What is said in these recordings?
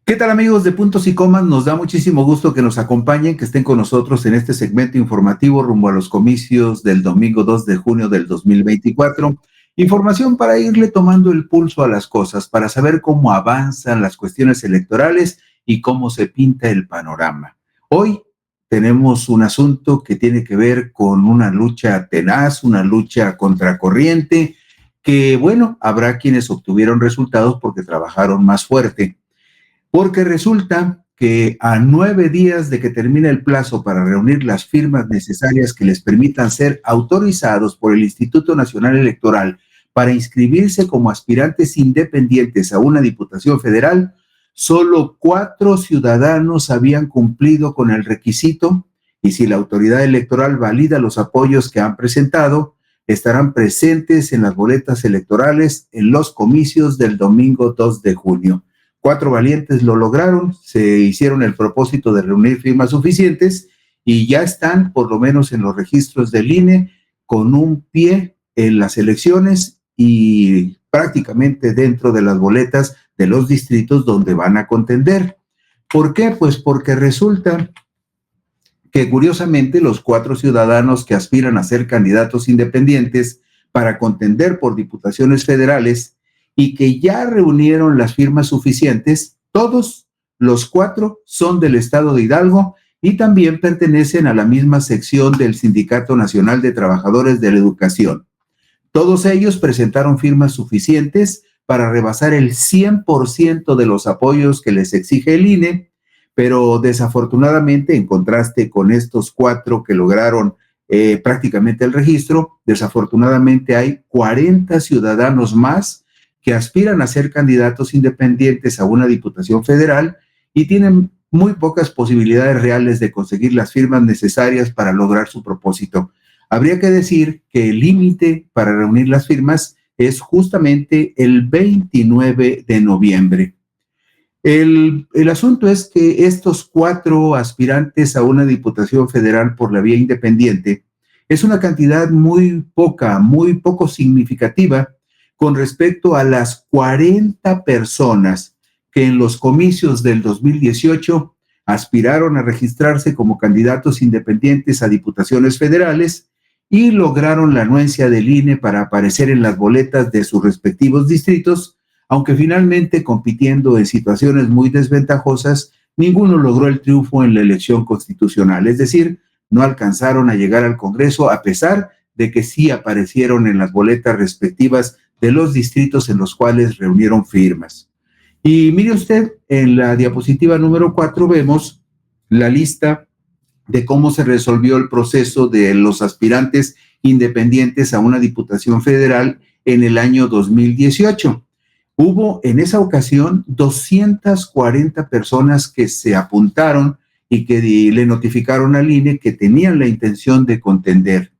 ¿Qué tal, amigos de Puntos y Comas? Nos da muchísimo gusto que nos acompañen, que estén con nosotros en este segmento informativo rumbo a los comicios del domingo 2 de junio del 2024. Información para irle tomando el pulso a las cosas, para saber cómo avanzan las cuestiones electorales y cómo se pinta el panorama. Hoy tenemos un asunto que tiene que ver con una lucha tenaz, una lucha contracorriente, que bueno, habrá quienes obtuvieron resultados porque trabajaron más fuerte. Porque resulta que a 9 días de que termine el plazo para reunir las firmas necesarias que les permitan ser autorizados por el Instituto Nacional Electoral para inscribirse como aspirantes independientes a una diputación federal, solo 4 ciudadanos habían cumplido con el requisito y si la autoridad electoral valida los apoyos que han presentado, estarán presentes en las boletas electorales en los comicios del domingo 2 de junio. 4 valientes lo lograron, se hicieron el propósito de reunir firmas suficientes y ya están, por lo menos en los registros del INE, con un pie en las elecciones y prácticamente dentro de las boletas de los distritos donde van a contender. ¿Por qué? Pues porque resulta que curiosamente los 4 ciudadanos que aspiran a ser candidatos independientes para contender por diputaciones federales y que ya reunieron las firmas suficientes, todos los 4 son del estado de Hidalgo y también pertenecen a la misma sección del Sindicato Nacional de Trabajadores de la Educación. Todos ellos presentaron firmas suficientes para rebasar el 100% de los apoyos que les exige el INE, pero desafortunadamente, en contraste con estos 4 que lograron prácticamente el registro, desafortunadamente hay 40 ciudadanos más que aspiran a ser candidatos independientes a una diputación federal y tienen muy pocas posibilidades reales de conseguir las firmas necesarias para lograr su propósito. Habría que decir que el límite para reunir las firmas es justamente el 29 de noviembre. El asunto es que estos 4 aspirantes a una diputación federal por la vía independiente es una cantidad muy poco significativa con respecto a las 40 personas que en los comicios del 2018 aspiraron a registrarse como candidatos independientes a diputaciones federales y lograron la anuencia del INE para aparecer en las boletas de sus respectivos distritos, aunque finalmente compitiendo en situaciones muy desventajosas, ninguno logró el triunfo en la elección constitucional, es decir, no alcanzaron a llegar al Congreso a pesar de que sí aparecieron en las boletas respectivas de los distritos en los cuales reunieron firmas. Y mire usted, en la diapositiva número 4 vemos la lista de cómo se resolvió el proceso de los aspirantes independientes a una diputación federal en el año 2018. Hubo en esa ocasión 240 personas que se apuntaron y que le notificaron al INE que tenían la intención de contender.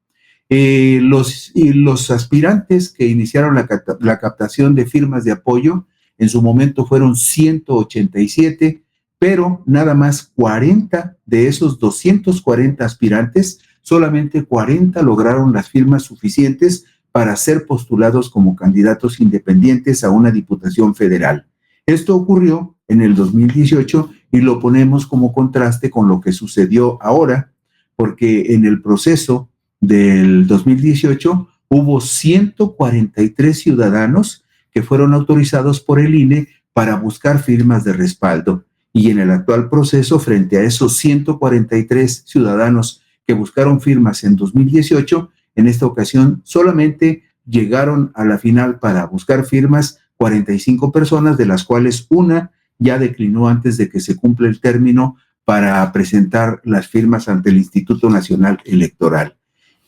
Los aspirantes que iniciaron la captación de firmas de apoyo en su momento fueron 187, pero nada más 40 de esos 240 aspirantes, solamente 40 lograron las firmas suficientes para ser postulados como candidatos independientes a una diputación federal. Esto ocurrió en el 2018 y lo ponemos como contraste con lo que sucedió ahora, porque en el proceso del 2018 hubo 143 ciudadanos que fueron autorizados por el INE para buscar firmas de respaldo. Y en el actual proceso, frente a esos 143 ciudadanos que buscaron firmas en 2018, en esta ocasión solamente llegaron a la final para buscar firmas 45 personas, de las cuales una ya declinó antes de que se cumpla el término para presentar las firmas ante el Instituto Nacional Electoral.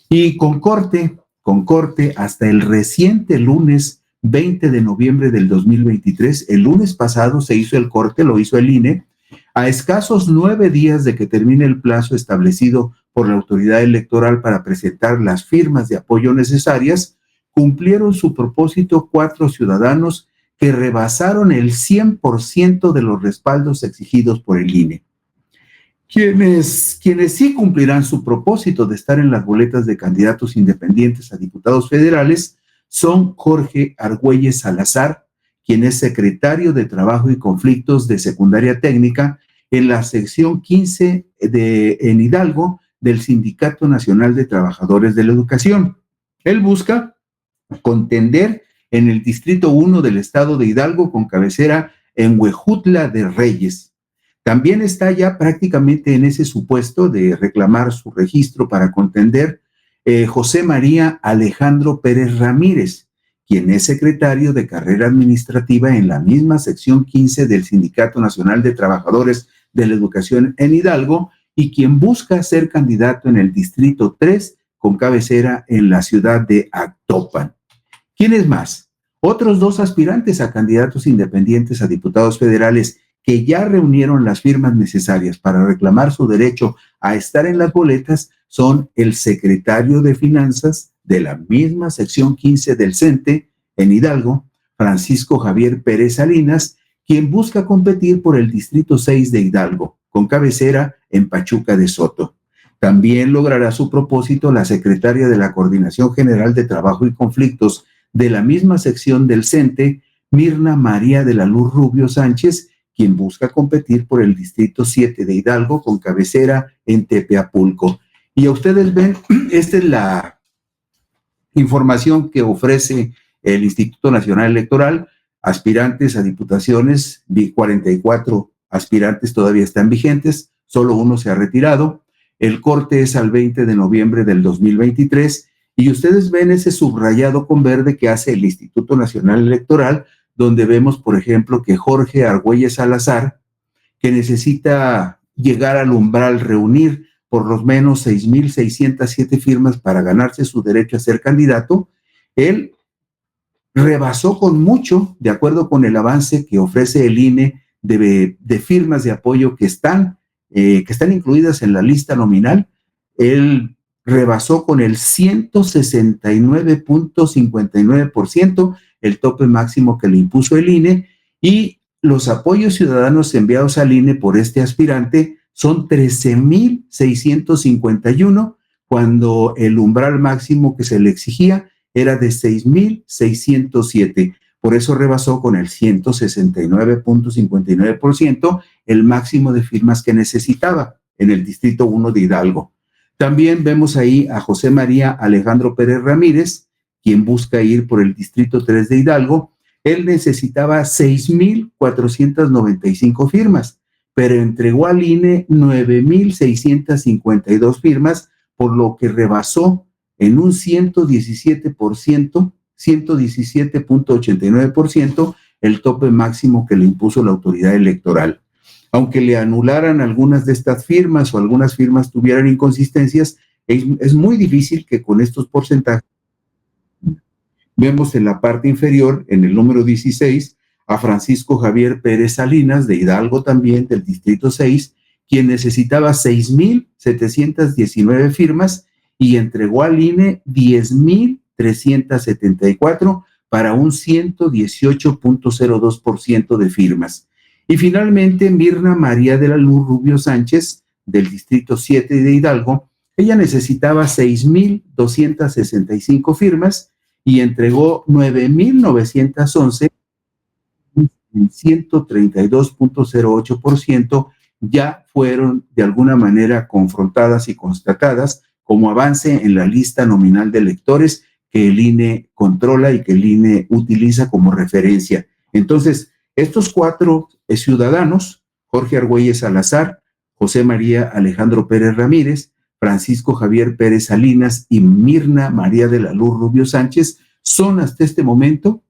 Y con corte hasta el reciente lunes 20 de noviembre del 2023, el lunes pasado se hizo el corte, lo hizo el INE, a escasos 9 días de que termine el plazo establecido por la autoridad electoral para presentar las firmas de apoyo necesarias, cumplieron su propósito 4 ciudadanos que rebasaron el 100% de los respaldos exigidos por el INE. Quienes sí cumplirán su propósito de estar en las boletas de candidatos independientes a diputados federales son Jorge Argüelles Salazar, quien es secretario de Trabajo y Conflictos de Secundaria Técnica en la sección 15 en Hidalgo del Sindicato Nacional de Trabajadores de la Educación. Él busca contender en el Distrito 1 del Estado de Hidalgo con cabecera en Huejutla de Reyes. También está ya prácticamente en ese supuesto de reclamar su registro para contender José María Alejandro Pérez Ramírez, quien es secretario de Carrera Administrativa en la misma sección 15 del Sindicato Nacional de Trabajadores de la Educación en Hidalgo y quien busca ser candidato en el Distrito 3 con cabecera en la ciudad de Actopan. ¿Quiénes más? Otros dos aspirantes a candidatos independientes a diputados federales que ya reunieron las firmas necesarias para reclamar su derecho a estar en las boletas son el secretario de Finanzas de la misma sección 15 del CENTE en Hidalgo, Francisco Javier Pérez Salinas, quien busca competir por el Distrito 6 de Hidalgo, con cabecera en Pachuca de Soto. También logrará su propósito la secretaria de la Coordinación General de Trabajo y Conflictos de la misma sección del CENTE, Mirna María de la Luz Rubio Sánchez, quien busca competir por el Distrito 7 de Hidalgo con cabecera en Tepeapulco. Y a ustedes ven, esta es la información que ofrece el Instituto Nacional Electoral. Aspirantes a diputaciones, 44 aspirantes todavía están vigentes, solo uno se ha retirado. El corte es al 20 de noviembre del 2023 y ustedes ven ese subrayado con verde que hace el Instituto Nacional Electoral, donde vemos, por ejemplo, que Jorge Argüelles Salazar, que necesita llegar al umbral, reunir por lo menos 6,607 firmas para ganarse su derecho a ser candidato, él rebasó con mucho, de acuerdo con el avance que ofrece el INE de firmas de apoyo que están incluidas en la lista nominal. Él rebasó con el 169.59% el tope máximo que le impuso el INE, y los apoyos ciudadanos enviados al INE por este aspirante son 13,651, cuando el umbral máximo que se le exigía era de 6,607. Por eso rebasó con el 169.59% el máximo de firmas que necesitaba en el Distrito 1 de Hidalgo. También vemos ahí a José María Alejandro Pérez Ramírez, quien busca ir por el Distrito 3 de Hidalgo. Él necesitaba 6,495 firmas, pero entregó al INE 9,652 firmas, por lo que rebasó en un 117.89% el tope máximo que le impuso la autoridad electoral. Aunque le anularan algunas de estas firmas o algunas firmas tuvieran inconsistencias, es muy difícil que con estos porcentajes. Vemos en la parte inferior, en el número 16, a Francisco Javier Pérez Salinas, de Hidalgo también, del Distrito 6, quien necesitaba 6,719 firmas y entregó al INE 10,374 para un 118.02% de firmas. Y finalmente, Mirna María de la Luz Rubio Sánchez, del Distrito 7 de Hidalgo, ella necesitaba 6,265 firmas y entregó 9,911, un 132.08%, ya fueron de alguna manera confrontadas y constatadas como avance en la lista nominal de electores que el INE controla y que el INE utiliza como referencia. Entonces, estos cuatro ciudadanos, Jorge Argüelles Salazar, José María Alejandro Pérez Ramírez, Francisco Javier Pérez Salinas y Mirna María de la Luz Rubio Sánchez, son hasta este momento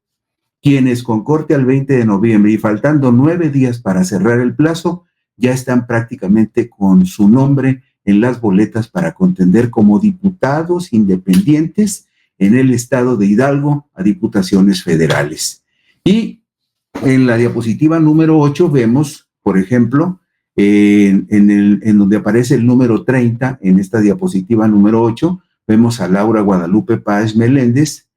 quienes, con corte al 20 de noviembre y faltando 9 días para cerrar el plazo, ya están prácticamente con su nombre en las boletas para contender como diputados independientes en el estado de Hidalgo a diputaciones federales. Y en la diapositiva número 8 vemos, por ejemplo, en donde aparece el número 30, en esta diapositiva número 8, vemos a Laura Guadalupe Páez Meléndez,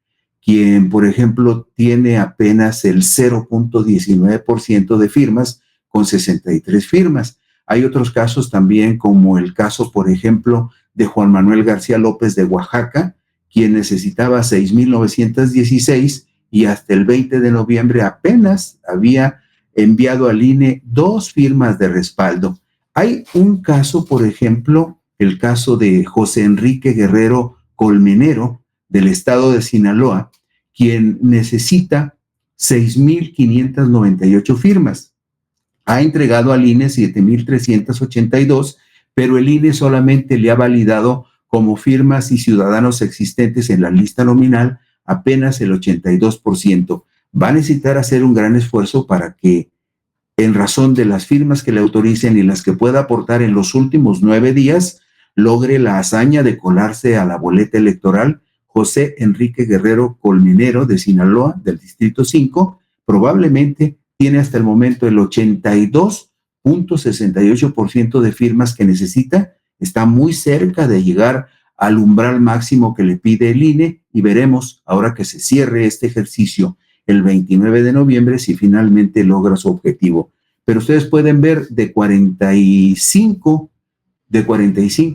quien, por ejemplo, tiene apenas el 0.19% de firmas, con 63 firmas. Hay otros casos también, como el caso, por ejemplo, de Juan Manuel García López de Oaxaca, quien necesitaba 6,916 y hasta el 20 de noviembre apenas había enviado al INE 2 firmas de respaldo. Hay un caso, por ejemplo, el caso de José Enrique Guerrero Colmenero, del estado de Sinaloa, quien necesita 6,598 firmas. Ha entregado al INE 7,382, pero el INE solamente le ha validado como firmas y ciudadanos existentes en la lista nominal apenas el 82%. Va a necesitar hacer un gran esfuerzo para que, en razón de las firmas que le autoricen y las que pueda aportar en los últimos 9 días, logre la hazaña de colarse a la boleta electoral. José Enrique Guerrero Colmenero, de Sinaloa, del Distrito 5, probablemente tiene hasta el momento el 82,68% de firmas que necesita. Está muy cerca de llegar al umbral máximo que le pide el INE, y veremos, ahora que se cierre este ejercicio el 29 de noviembre, si finalmente logra su objetivo. Pero ustedes pueden ver de 45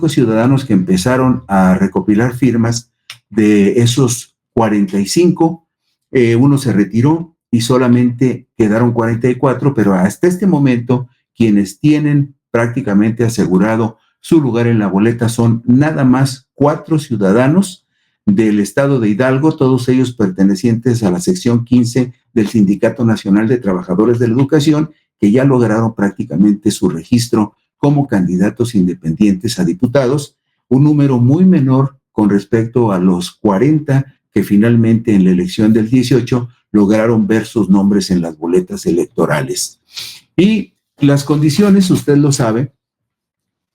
ciudadanos que empezaron a recopilar firmas. De esos 45, uno se retiró y solamente quedaron 44, pero hasta este momento quienes tienen prácticamente asegurado su lugar en la boleta son nada más 4 ciudadanos del estado de Hidalgo, todos ellos pertenecientes a la sección 15 del Sindicato Nacional de Trabajadores de la Educación, que ya lograron prácticamente su registro como candidatos independientes a diputados, un número muy menor con respecto a los 40 que finalmente en la elección del 18 lograron ver sus nombres en las boletas electorales. Y las condiciones, usted lo sabe,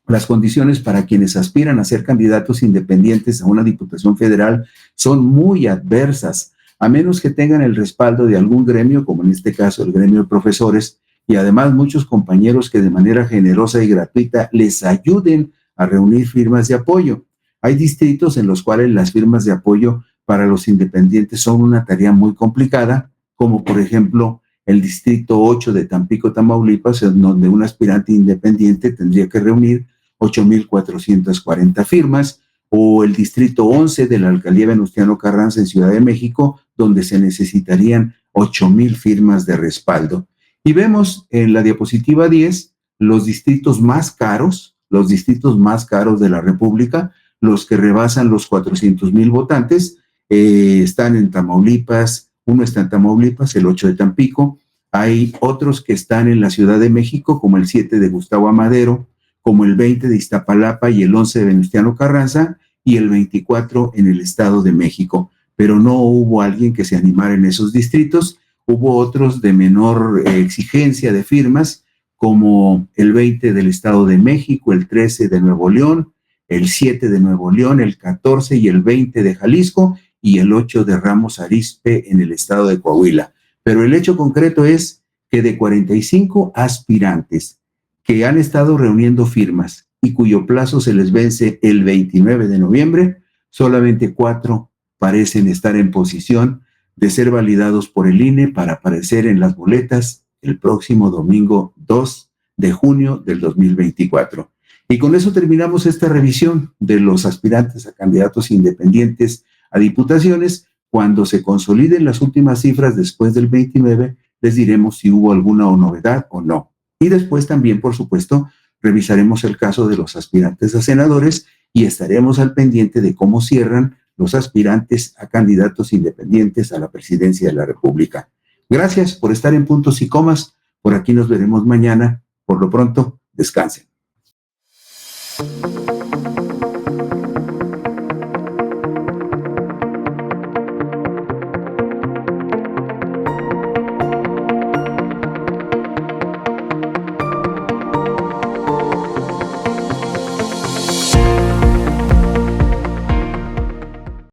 las condiciones para quienes aspiran a ser candidatos independientes a una diputación federal son muy adversas, a menos que tengan el respaldo de algún gremio, como en este caso el gremio de profesores, y además muchos compañeros que de manera generosa y gratuita les ayuden a reunir firmas de apoyo. Hay distritos en los cuales las firmas de apoyo para los independientes son una tarea muy complicada, como por ejemplo el distrito 8 de Tampico, Tamaulipas, en donde un aspirante independiente tendría que reunir 8,440 firmas, o el distrito 11 de la alcaldía Venustiano Carranza en Ciudad de México, donde se necesitarían 8,000 firmas de respaldo. Y vemos en la diapositiva 10 los distritos más caros de la República, los que rebasan los 400,000 votantes, están en Tamaulipas. Uno está en Tamaulipas, el 8 de Tampico. Hay otros que están en la Ciudad de México, como el 7 de Gustavo Amadero, como el 20 de Iztapalapa y el 11 de Venustiano Carranza, y el 24 en el Estado de México. Pero no hubo alguien que se animara en esos distritos. Hubo otros de menor exigencia de firmas, como el 20 del Estado de México, el 13 de Nuevo León, el 7 de Nuevo León, el 14 y el 20 de Jalisco, y el 8 de Ramos Arizpe en el estado de Coahuila. Pero el hecho concreto es que de 45 aspirantes que han estado reuniendo firmas y cuyo plazo se les vence el 29 de noviembre, solamente 4 parecen estar en posición de ser validados por el INE para aparecer en las boletas el próximo domingo 2 de junio del 2024. Y con eso terminamos esta revisión de los aspirantes a candidatos independientes a diputaciones. Cuando se consoliden las últimas cifras después del 29, les diremos si hubo alguna novedad o no. Y después también, por supuesto, revisaremos el caso de los aspirantes a senadores y estaremos al pendiente de cómo cierran los aspirantes a candidatos independientes a la presidencia de la República. Gracias por estar en Puntos y Comas. Por aquí nos veremos mañana. Por lo pronto, descansen.